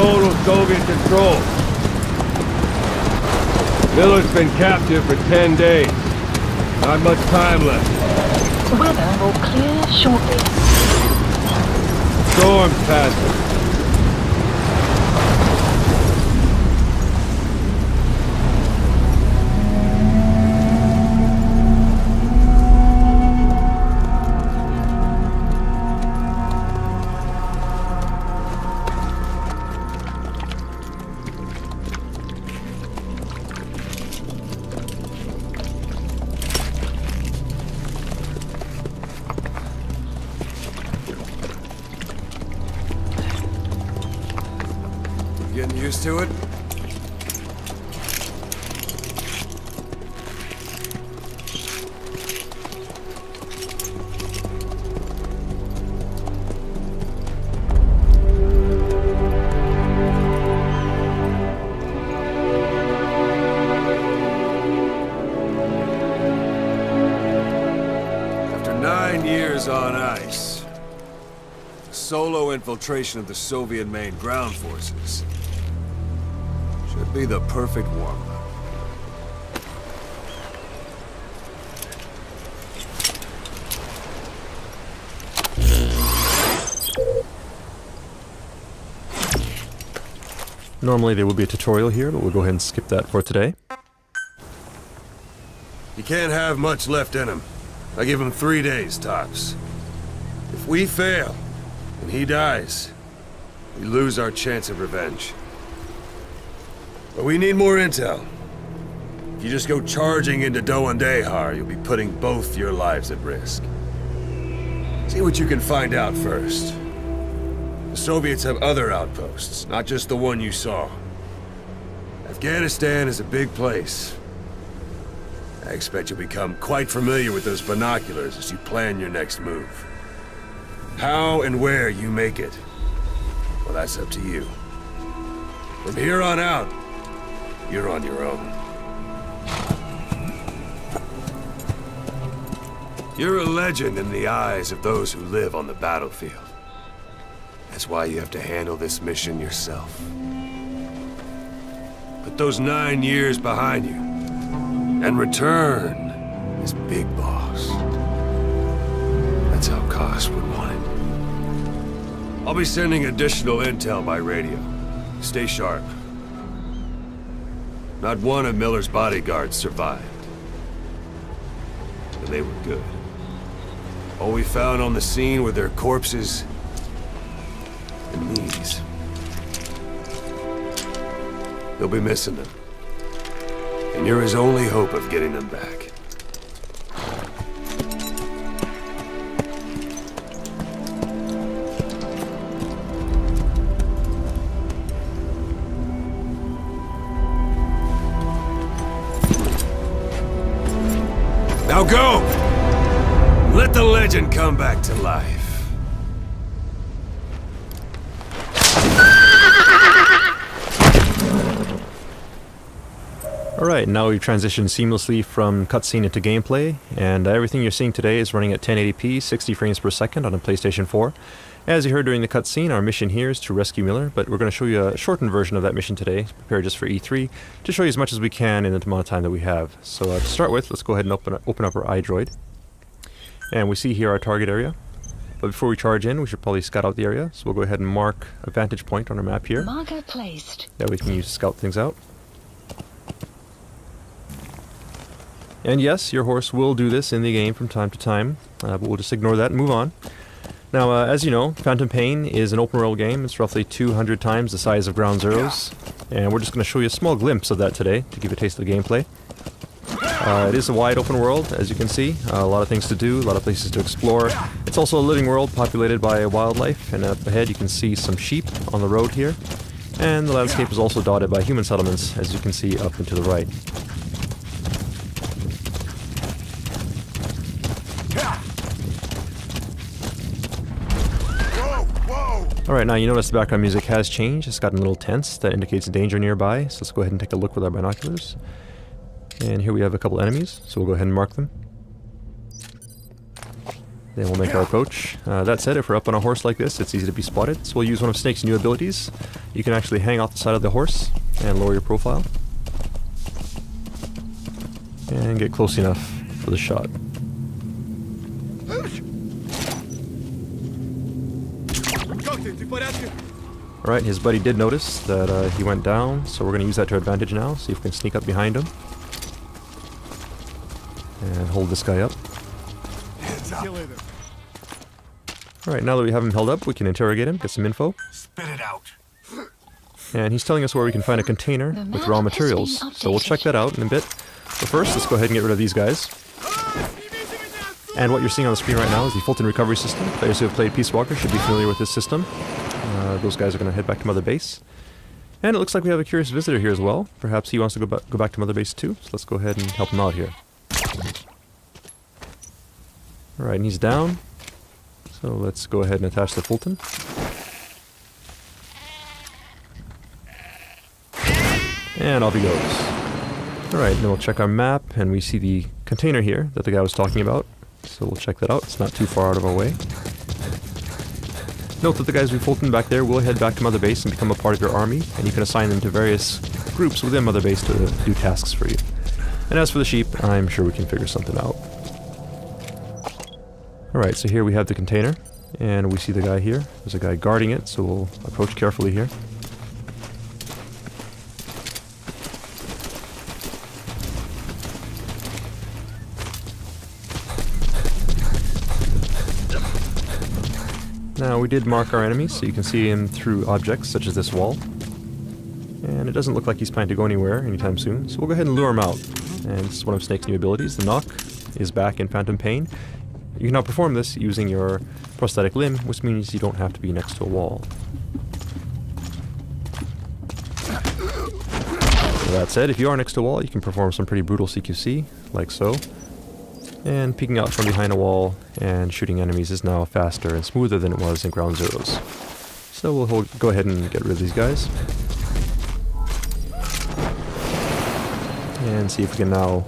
total Soviet control. Miller's been captive for 10 days. Not much time left. Weather will clear shortly. Storm's passing. Getting used to it? After 9 years on ice, solo infiltration of the Soviet main ground forces should be the perfect warm-up. Normally there would be a tutorial here, but we'll go ahead and skip that for today. He can't have much left in him. I give him 3 days, tops. If we fail, and he dies, we lose our chance of revenge. But we need more intel. If you just go charging into Doandehar, you'll be putting both your lives at risk. See what you can find out first. The Soviets have other outposts, not just the one you saw. Afghanistan is a big place. I expect you'll become quite familiar with those binoculars as you plan your next move. How and where you make it, well, that's up to you. From here on out, you're on your own. You're a legend in the eyes of those who live on the battlefield. That's why you have to handle this mission yourself. Put those 9 years behind you, and return as Big Boss. That's how Koss would want it. I'll be sending additional intel by radio. Stay sharp. Not one of Miller's bodyguards survived. And they were good. All we found on the scene were their corpses and these. They'll be missing them. And you're his only hope of getting them back. Now go! Let the legend come back to life. Alright, now we've transitioned seamlessly from cutscene into gameplay, and everything you're seeing today is running at 1080p, 60 frames per second on a PlayStation 4. As you heard during the cutscene, our mission here is to rescue Miller, but we're going to show you a shortened version of that mission today, prepared just for E3, to show you as much as we can in the amount of time that we have. So to start with, let's go ahead and open up our iDroid. And we see here our target area. But before we charge in, we should probably scout out the area, so we'll go ahead and mark a vantage point on our map here. Marker placed. That we can use to scout things out. And yes, your horse will do this in the game from time to time, but we'll just ignore that and move on. Now, as you know, Phantom Pain is an open world game. It's roughly 200 times the size of Ground Zeroes, and we're just going to show you a small glimpse of that today to give you a taste of the gameplay. It is a wide open world, as you can see. A lot of things to do, a lot of places to explore. It's also a living world populated by wildlife, and up ahead you can see some sheep on the road here. And the landscape is also dotted by human settlements, as you can see up and to the right. Alright, now you notice the background music has changed. It's gotten a little tense. That indicates danger nearby. So let's go ahead and take a look with our binoculars. And here we have a couple enemies, so we'll go ahead and mark them. Then we'll make our approach. That said, if we're up on a horse like this, it's easy to be spotted, so we'll use one of Snake's new abilities. You can actually hang off the side of the horse and lower your profile. And get close enough for the shot. Alright, his buddy did notice that he went down, so we're going to use that to our advantage now. See if we can sneak up behind him. And hold this guy up. Alright, now that we have him held up, we can interrogate him, get some info. Spit it out. And he's telling us where we can find a container with raw materials, so we'll check that out in a bit. But first, let's go ahead and get rid of these guys. And what you're seeing on the screen right now is the Fulton recovery system. Players who have played Peace Walker should be familiar with this system. Those guys are going to head back to Mother Base. And it looks like we have a curious visitor here as well. Perhaps he wants to go back to Mother Base too, so let's go ahead and help him out here. Alright, and he's down. So let's go ahead and attach the Fulton. And off he goes. Alright, then we'll check our map, and we see the container here that the guy was talking about. So we'll check that out. It's not too far out of our way. Note that the guys we Fulton back there will head back to Mother Base and become a part of your army, and you can assign them to various groups within Mother Base to do tasks for you. And as for the sheep, I'm sure we can figure something out. Alright, so here we have the container, and we see the guy here. There's a guy guarding it, so we'll approach carefully here. Now, we did mark our enemies, so you can see him through objects such as this wall. And it doesn't look like he's planning to go anywhere anytime soon, so we'll go ahead and lure him out. And this is one of Snake's new abilities. The knock is back in Phantom Pain. You can now perform this using your prosthetic limb, which means you don't have to be next to a wall. So that said, if you are next to a wall, you can perform some pretty brutal CQC, like so. And peeking out from behind a wall and shooting enemies is now faster and smoother than it was in Ground Zeroes. So we'll go ahead and get rid of these guys. And see if we can now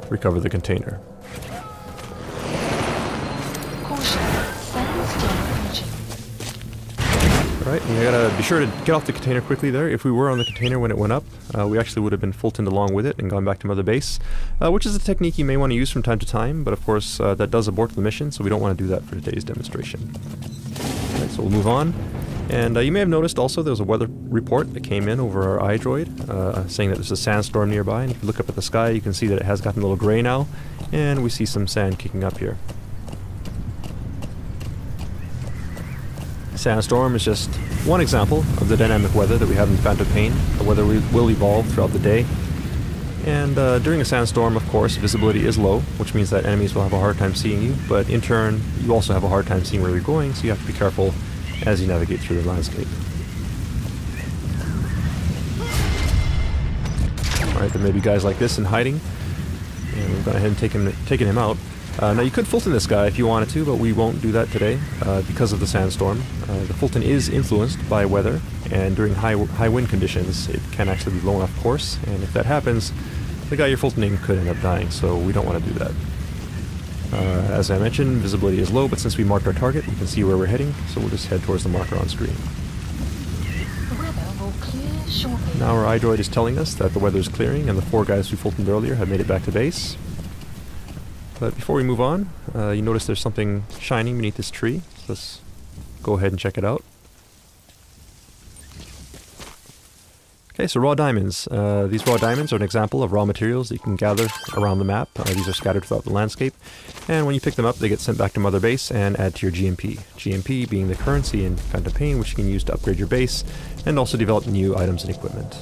recover the container. Alright, you gotta be sure to get off the container quickly there. If we were on the container when it went up, we actually would have been Fultoned along with it and gone back to Mother Base, which is a technique you may want to use from time to time, but of course that does abort the mission, so we don't want to do that for today's demonstration. Alright, so we'll move on. And you may have noticed also there was a weather report that came in over our iDroid, saying that there's a sandstorm nearby, and if you look up at the sky you can see that it has gotten a little gray now, and we see some sand kicking up here. Sandstorm is just one example of the dynamic weather that we have in Phantom Pain. The weather will evolve throughout the day. And during a sandstorm, of course, visibility is low, which means that enemies will have a hard time seeing you, but in turn, you also have a hard time seeing where you're going, so you have to be careful as you navigate through the landscape. Alright, there may be guys like this in hiding, and we've gone ahead and taken him out. Now you could Fulton this guy if you wanted to, but we won't do that today because of the sandstorm. The Fulton is influenced by weather, and during high wind conditions it can actually be blown off course, and if that happens, the guy you're Fultoning could end up dying, so we don't want to do that. As I mentioned, visibility is low, but since we marked our target, we can see where we're heading, so we'll just head towards the marker on screen. The weather will clear shortly. Now our iDroid is telling us that the weather is clearing, and the 4 guys we Fultoned earlier have made it back to base. But before we move on, you notice there's something shining beneath this tree. So let's go ahead and check it out. Okay, so raw diamonds. These raw diamonds are an example of raw materials that you can gather around the map. These are scattered throughout the landscape. And when you pick them up, they get sent back to Mother Base and add to your GMP. GMP being the currency in Phantom Pain, which you can use to upgrade your base and also develop new items and equipment.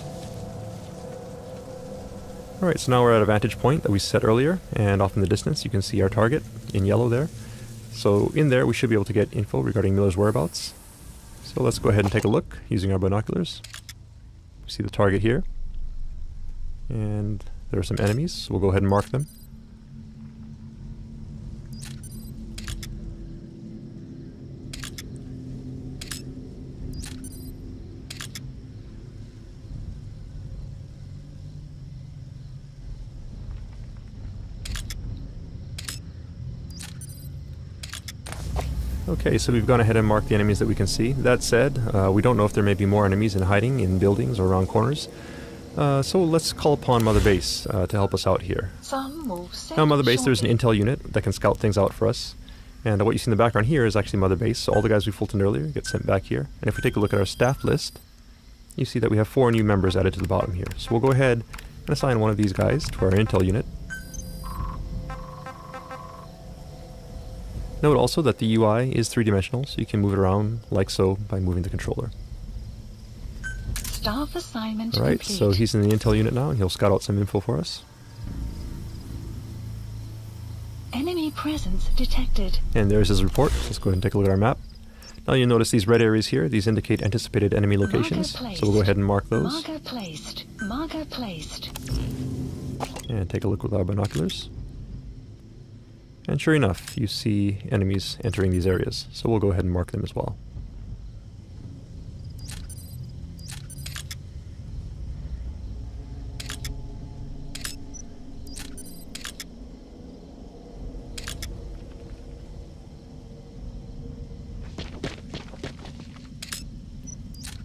Alright, so now we're at a vantage point that we set earlier, and off in the distance you can see our target in yellow there. So in there we should be able to get info regarding Miller's whereabouts. So let's go ahead and take a look using our binoculars. We see the target here, and there are some enemies, so we'll go ahead and mark them. Okay, so we've gone ahead and marked the enemies that we can see. That said, we don't know if there may be more enemies in hiding in buildings or around corners. So let's call upon Mother Base to help us out here. Some will set Now, Mother Base, there's an shortly. intel unit that can scout things out for us. And what you see in the background here is actually Mother Base. So all the guys we Fultoned earlier get sent back here. And if we take a look at our staff list, you see that we have 4 new members added to the bottom here. So we'll go ahead and assign one of these guys to our intel unit. Note also that the UI is 3-dimensional, so you can move it around like so by moving the controller. Staff assignment Alright, complete. so he's in the intel unit now, and he'll scout out some info for us. Enemy presence detected. And there's his report. Let's go ahead and take a look at our map. Now you'll notice these red areas here. These indicate anticipated enemy locations. Marker So we'll go ahead and mark those. Marker placed. Marker placed. And take a look with our binoculars. And sure enough, you see enemies entering these areas. So we'll go ahead and mark them as well.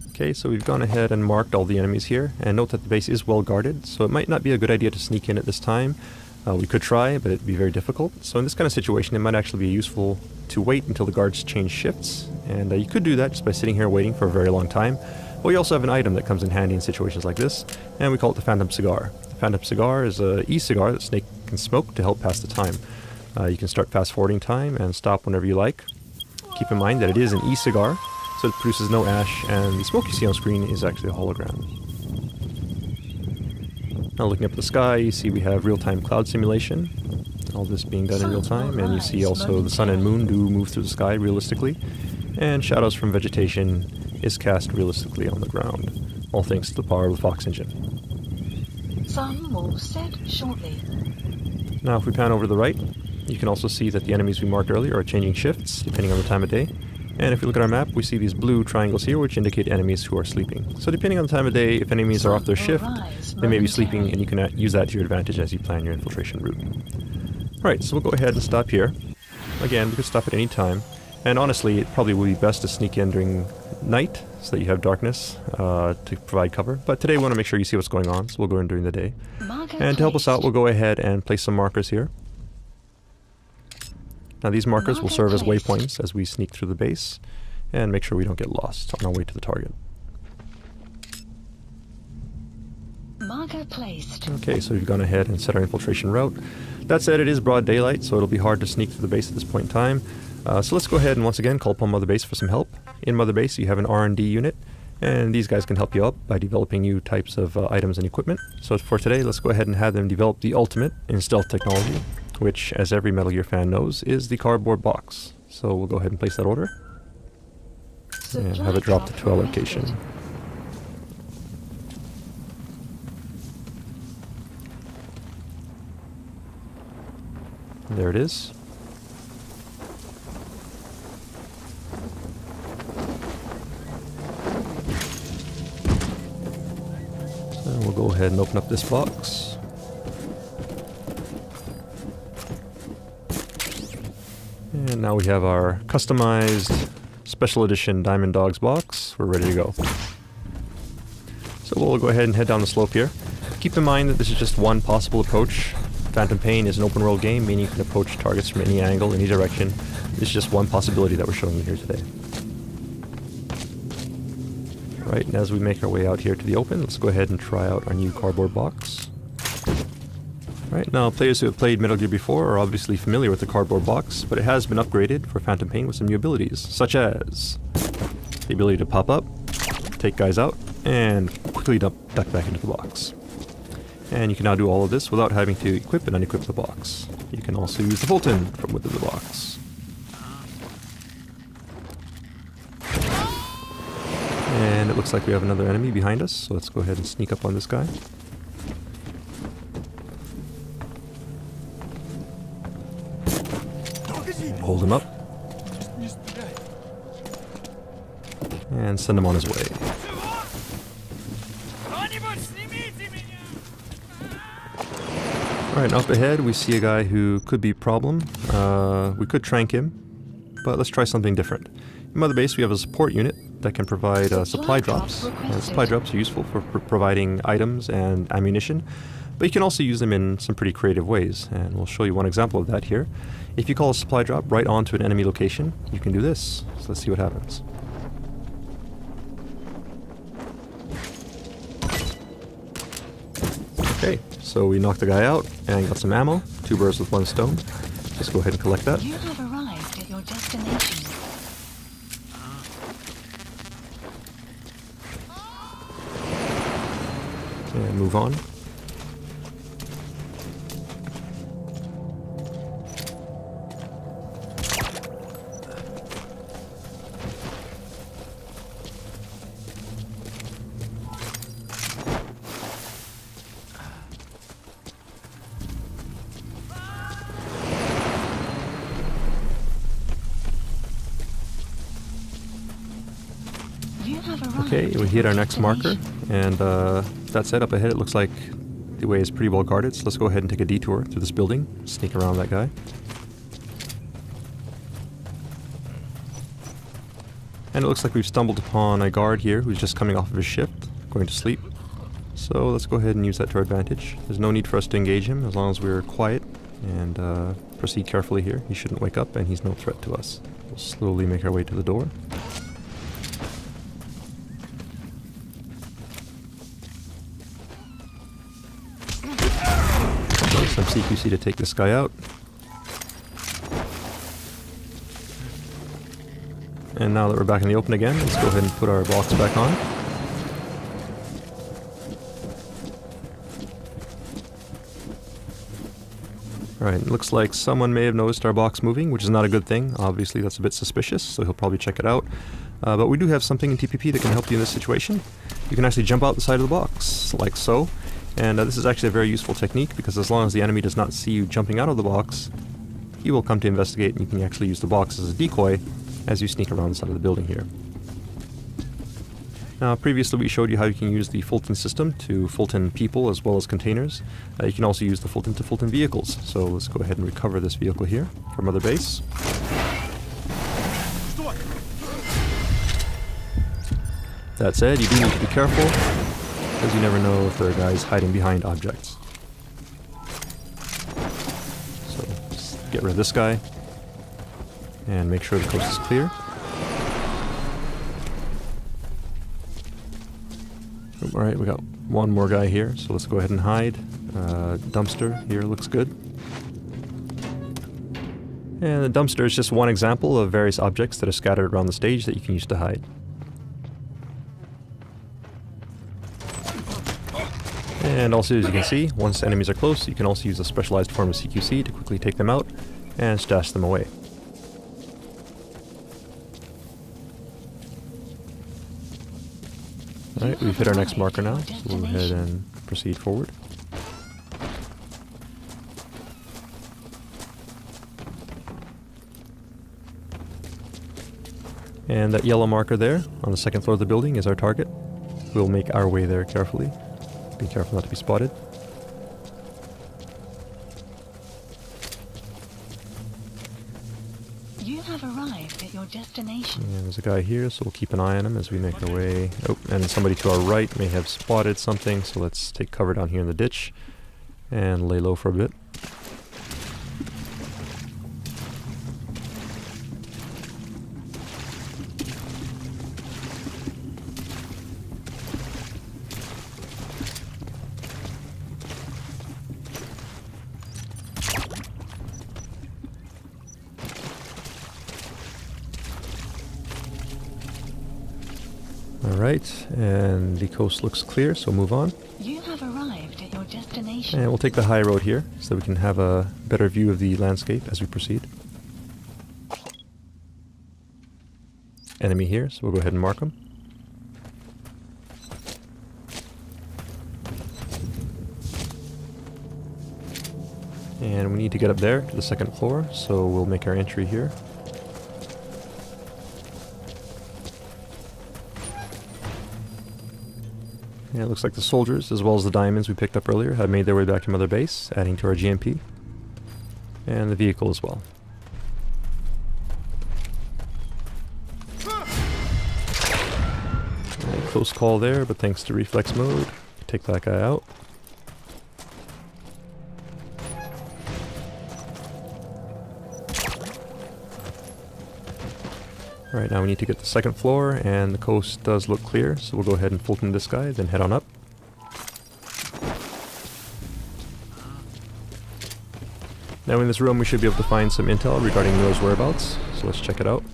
Okay, so we've gone ahead and marked all the enemies here, and note that the base is well guarded, so it might not be a good idea to sneak in at this time. We could try, but it'd be very difficult. So in this kind of situation, it might actually be useful to wait until the guards change shifts, and you could do that just by sitting here waiting for a very long time. But we also have an item that comes in handy in situations like this, and we call it the Phantom Cigar. The Phantom Cigar is an e-cigar that Snake can smoke to help pass the time. You can start fast-forwarding time and stop whenever you like. Keep in mind that it is an e-cigar, so it produces no ash, and the smoke you see on screen is actually a hologram. Now looking up at the sky, you see we have real-time cloud simulation. All this being done in real time, and you see also the sun and moon do move through the sky realistically, and shadows from vegetation is cast realistically on the ground, all thanks to the power of the Fox engine. Sun will set shortly. Now if we pan over to the right, you can also see that the enemies we marked earlier are changing shifts depending on the time of day. And if we look at our map, we see these blue triangles here, which indicate enemies who are sleeping. So depending on the time of day, if enemies are off their shift, they may be sleeping, and you can use that to your advantage as you plan your infiltration route. Alright, so we'll go ahead and stop here. Again, we could stop at any time. And honestly, it probably would be best to sneak in during night, so that you have darkness to provide cover. But today we want to make sure you see what's going on, so we'll go in during the day. Marker And to help us out, placed. we'll go ahead and place some markers here. Now these markers will serve as Marker waypoints as we sneak through the base and make sure we don't get lost on our way to the target. Marker placed. Okay, so we've gone ahead and set our infiltration route. That said, it is broad daylight, so it'll be hard to sneak through the base at this point in time. So let's go ahead and once again call upon Mother Base for some help. In Mother Base you have an R&D unit, and these guys can help you out by developing new types of items and equipment. So for today, let's go ahead and have them develop the ultimate in stealth technology, which, as every Metal Gear fan knows, is the cardboard box. So we'll go ahead and place that order, and have it dropped to our location. There it is. So we'll go ahead and open up this box. And now we have our customized special edition Diamond Dogs box. We're ready to go. So we'll go ahead and head down the slope here. Keep in mind that this is just one possible approach. Phantom Pain is an open world game, meaning you can approach targets from any angle, any direction. This is just one possibility that we're showing you here today. Right, and as we make our way out here to the open, let's go ahead and try out our new cardboard box. Right, now players who have played Metal Gear before are obviously familiar with the cardboard box, but it has been upgraded for Phantom Pain with some new abilities, such as the ability to pop up, take guys out, and quickly duck back into the box. And you can now do all of this without having to equip and unequip the box. You can also use the Fulton from within the box. And it looks like we have another enemy behind us, so let's go ahead and sneak up on this guy. Hold him up. And send him on his way. Alright, up ahead we see a guy who could be a problem. We could trank him. but let's try something different. In Mother Base we have a support unit that can provide supply drops. Supply drops are useful for providing items and ammunition, but you can also use them in some pretty creative ways, and we'll show you one example of that here. If you call a supply drop right onto an enemy location, you can do this. So let's see what happens. Okay, so we knocked the guy out and got some ammo. 2 birds with 1 stone. Just go ahead and collect that. You have arrived at your destination. And move on. You have arrived Okay, we at hit your our next marker, destination. and that's it. Up ahead it looks like the way is pretty well guarded, so let's go ahead and take a detour through this building, sneak around that guy. And it looks like we've stumbled upon a guard here who's just coming off of his shift, going to sleep. So let's go ahead and use that to our advantage. There's no need for us to engage him as long as we're quiet and proceed carefully here. He shouldn't wake up and he's no threat to us. We'll slowly make our way to the door. Some CQC to take this guy out. And now that we're back in the open again, let's go ahead and put our box back on. Alright, it looks like someone may have noticed our box moving, which is not a good thing. Obviously that's a bit suspicious, so he'll probably check it out. But we do have something in TPP that can help you in this situation. You can actually jump out the side of the box, like so. And this is actually a very useful technique, because as long as the enemy does not see you jumping out of the box, he will come to investigate, and you can actually use the box as a decoy as you sneak around the side of the building here. Now, previously we showed you how you can use the Fulton system to Fulton people as well as containers. You can also use the Fulton to Fulton vehicles. So let's go ahead and recover this vehicle here from Mother Base. That said, you do need to be careful, because you never know if there are guys hiding behind objects. So, just get rid of this guy, and make sure the coast is clear. Alright, we got one more guy here, so let's go ahead and hide. Dumpster here looks good. And the dumpster is just one example of various objects that are scattered around the stage that you can use to hide. And also, as you can see, once enemies are close, you can also use a specialized form of CQC to quickly take them out and stash them away. Alright, we've hit our next marker now, so we'll go ahead and proceed forward. And that yellow marker there, on the second floor of the building, is our target. We'll make our way there carefully. Be careful not to be spotted. You have arrived at your destination. And there's a guy here, so we'll keep an eye on him as we make our way. Oh, and somebody to our right may have spotted something, so let's take cover down here in the ditch and lay low for a bit. Alright, and the coast looks clear, so move on. You have arrived at your destination. And we'll take the high road here, so that we can have a better view of the landscape as we proceed. Enemy here, so we'll go ahead and mark them. And we need to get up there to the second floor, so we'll make our entry here. Yeah, it looks like the soldiers, as well as the diamonds we picked up earlier, have made their way back to Mother Base, adding to our GMP. And the vehicle as well. close call there, but thanks to reflex mode, take that guy out. Alright, now we need to get the second floor, and the coast does look clear, so we'll go ahead and Fulton this guy, then head on up. Now in this room we should be able to find some intel regarding Miller's whereabouts, so let's check it out.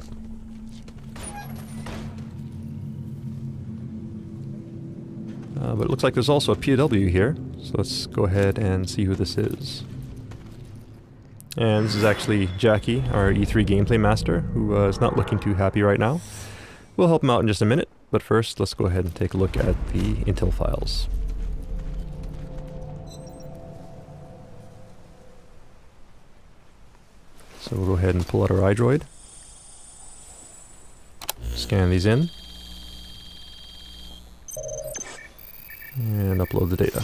But it looks like there's also a POW here, so let's go ahead and see who this is. And this is actually Jackie, our E3 gameplay master, who is not looking too happy right now. We'll help him out in just a minute, but first let's go ahead and take a look at the intel files. So we'll go ahead and pull out our iDroid, scan these in, and upload the data.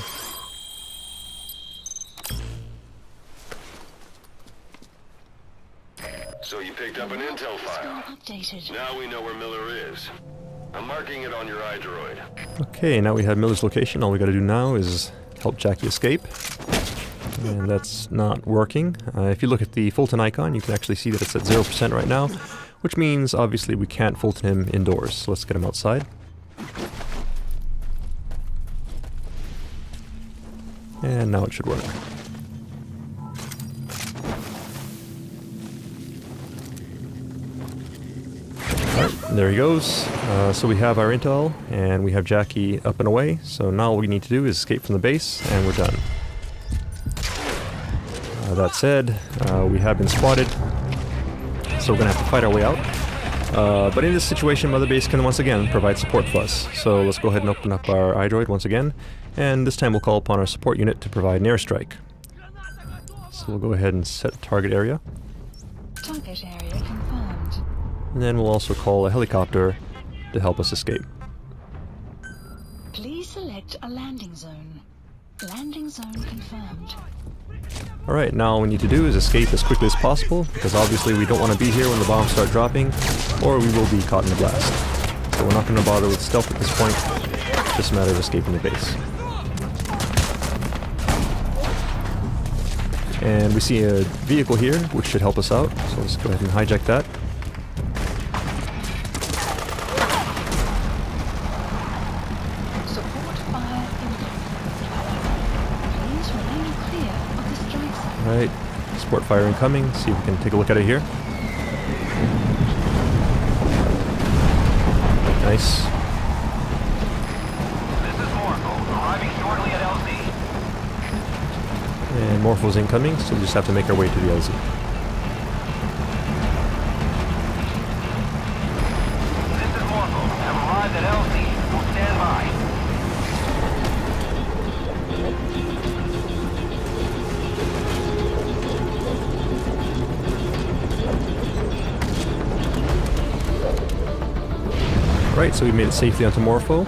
So you picked up an intel file. Updated. Now we know where Miller is. I'm marking it on your iDroid. Okay, now we have Miller's location. All we gotta do now is help Jackie escape. And that's not working. If you look at the Fulton icon, you can actually see that it's at 0% right now, which means obviously we can't Fulton him indoors. So let's get him outside. And now it should work. Alright, there he goes. So we have our intel, and we have Jackie up and away. So now all we need to do is escape from the base, and we're done. That said, we have been spotted, so we're going to have to fight our way out. But in this situation, Mother Base can once again provide support for us. So let's go ahead and open up our iDroid once again, and this time we'll call upon our support unit to provide an airstrike. So we'll go ahead and set target area. Target area confirmed. And then we'll also call a helicopter to help us escape. Please select a landing zone. Landing zone confirmed. Alright, now all we need to do is escape as quickly as possible, because obviously we don't want to be here when the bombs start dropping, or we will be caught in the blast. So we're not going to bother with stealth at this point, it's just a matter of escaping the base. And we see a vehicle here, which should help us out, so let's go ahead and hijack that. Support fire incoming. Please remain clear of the strike zone. Alright, support fire incoming, see if we can take a look at it here. Nice. This is Morpho, arriving shortly at LZ. And Morpho's incoming, so we just have to make our way to the LZ. This is Morpho, have arrived at LZ. Will stand by. Right, so we made it safely onto Morpho.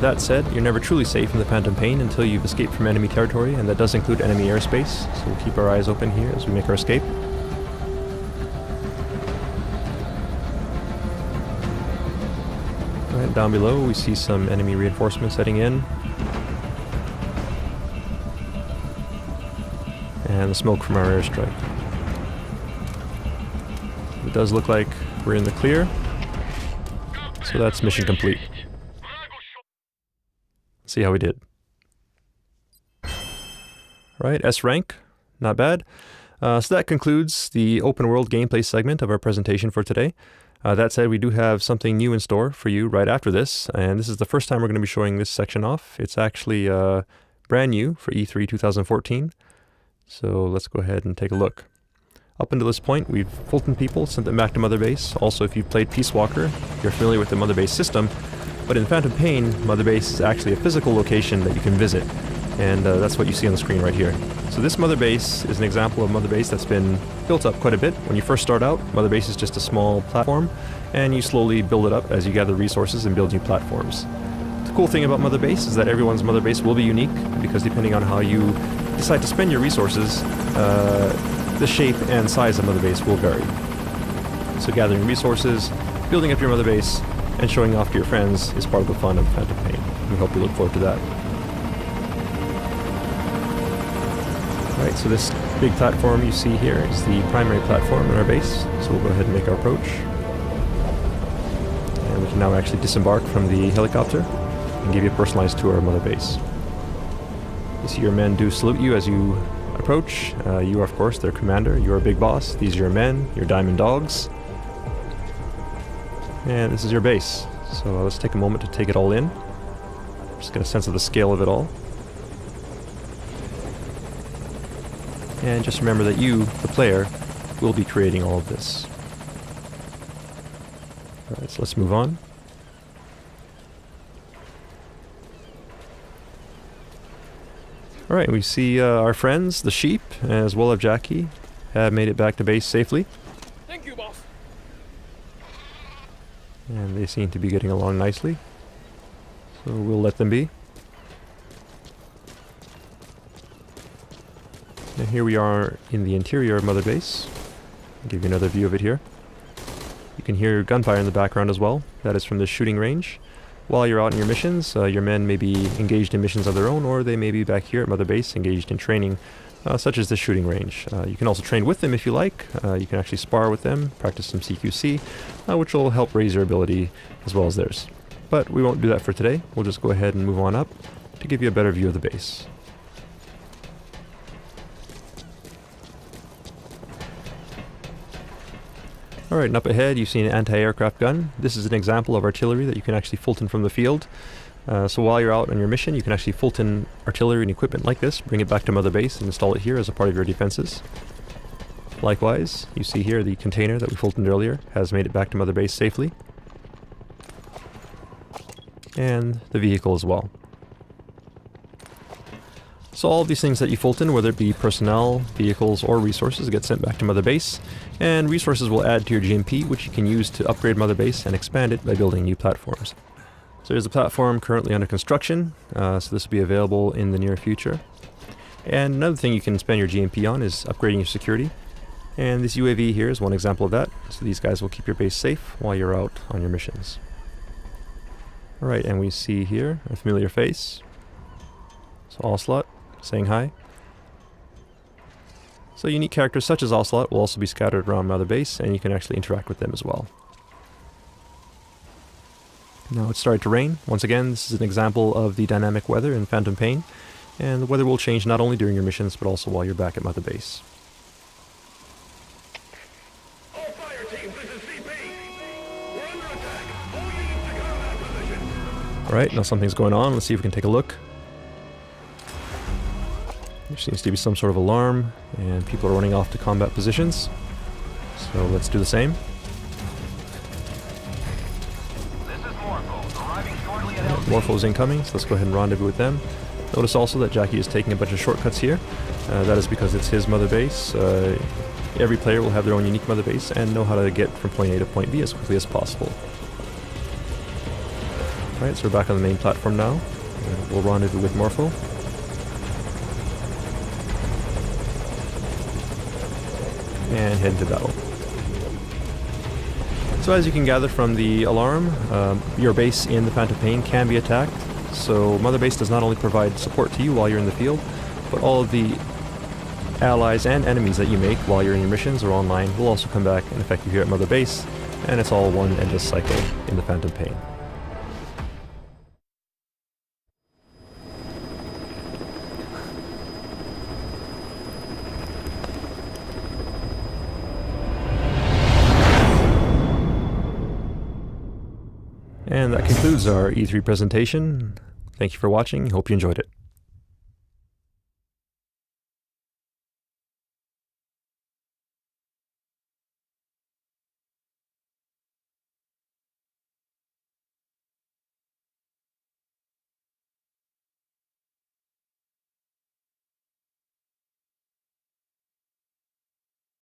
That said, you're never truly safe in the Phantom Pain until you've escaped from enemy territory, and that does include enemy airspace, so we'll keep our eyes open here as we make our escape. Right, down below we see some enemy reinforcements heading in. And the smoke from our airstrike. It does look like we're in the clear, so that's mission complete. See how we did. Right, S rank, not bad. So that concludes the open world gameplay segment of our presentation for today. That said, we do have something new in store for you right after this, and this is the first time we're going to be showing this section off. It's actually brand new for E3 2014. So let's go ahead and take a look. Up until this point, we've Fulton people sent them back to Mother Base. Also, if you've played Peace Walker, you're familiar with the Mother Base system. But in Phantom Pain, Mother Base is actually a physical location that you can visit. And that's what you see on the screen right here. So this Mother Base is an example of Mother Base that's been built up quite a bit. When you first start out, Mother Base is just a small platform, and you slowly build it up as you gather resources and build new platforms. The cool thing about Mother Base is that everyone's Mother Base will be unique, because depending on how you decide to spend your resources, the shape and size of Mother Base will vary. So gathering resources, building up your Mother Base, and showing off to your friends is part of the fun of Phantom Pain. We hope you look forward to that. Alright, so this big platform you see here is the primary platform in our base, so we'll go ahead and make our approach. And we can now actually disembark from the helicopter and give you a personalized tour of Mother Base. You see your men do salute you as you approach. You are, of course, their commander. You are Big Boss. These are your men, your diamond dogs. And this is your base. So let's take a moment to take it all in. Just get a sense of the scale of it all. And just remember that you, the player, will be creating all of this. Alright, so let's move on. Alright, we see our friends, the sheep, as well as Jackie, have made it back to base safely. Thank you, boss. And they seem to be getting along nicely. So we'll let them be. And here we are in the interior of Mother Base. I'll give you another view of it here. You can hear gunfire in the background as well. That is from the shooting range. While you're out on your missions, your men may be engaged in missions of their own, or they may be back here at Mother Base engaged in training, such as the shooting range. You can also train with them if you like. You can actually spar with them, practice some CQC, which will help raise your ability as well as theirs. But we won't do that for today. We'll just go ahead and move on up to give you a better view of the base. Alright, and up ahead you see an anti-aircraft gun. This is an example of artillery that you can actually Fulton from the field. So while you're out on your mission, you can actually Fulton artillery and equipment like this, bring it back to Mother Base and install it here as a part of your defenses. Likewise, you see here the container that we Fultoned earlier has made it back to Mother Base safely. And the vehicle as well. So all of these things that you Fulton, whether it be personnel, vehicles, or resources, get sent back to Mother Base, and resources will add to your GMP, which you can use to upgrade Mother Base and expand it by building new platforms. So there's a platform currently under construction, so this will be available in the near future. And another thing you can spend your GMP on is upgrading your security. And this UAV here is one example of that, so these guys will keep your base safe while you're out on your missions. Alright, and we see here a familiar face. So Ocelot, saying hi. So unique characters such as Ocelot will also be scattered around Mother Base, and you can actually interact with them as well. Now it's started to rain. Once again, this is an example of the dynamic weather in Phantom Pain, and the weather will change not only during your missions, but also while you're back at Mother Base. All fire teams, this is CP. We're under attack. All units to combat position. Alright, now something's going on. Let's see if we can take a look. There seems to be some sort of alarm, and people are running off to combat positions. So let's do the same. This is Morpho, arriving shortly at LZ. Morpho's incoming, so let's go ahead and rendezvous with them. Notice also that Jackie is taking a bunch of shortcuts here. That is because it's his Mother Base. Every player will have their own unique Mother Base and know how to get from point A to point B as quickly as possible. Alright, so we're back on the main platform now. We'll rendezvous with Morpho. And head into battle. So as you can gather from the alarm, your base in the Phantom Pain can be attacked. So Mother Base does not only provide support to you while you're in the field, but all of the allies and enemies that you make while you're in your missions or online will also come back and affect you here at Mother Base, and it's all one endless cycle in the Phantom Pain. And that concludes our E3 presentation. Thank you for watching. Hope you enjoyed it.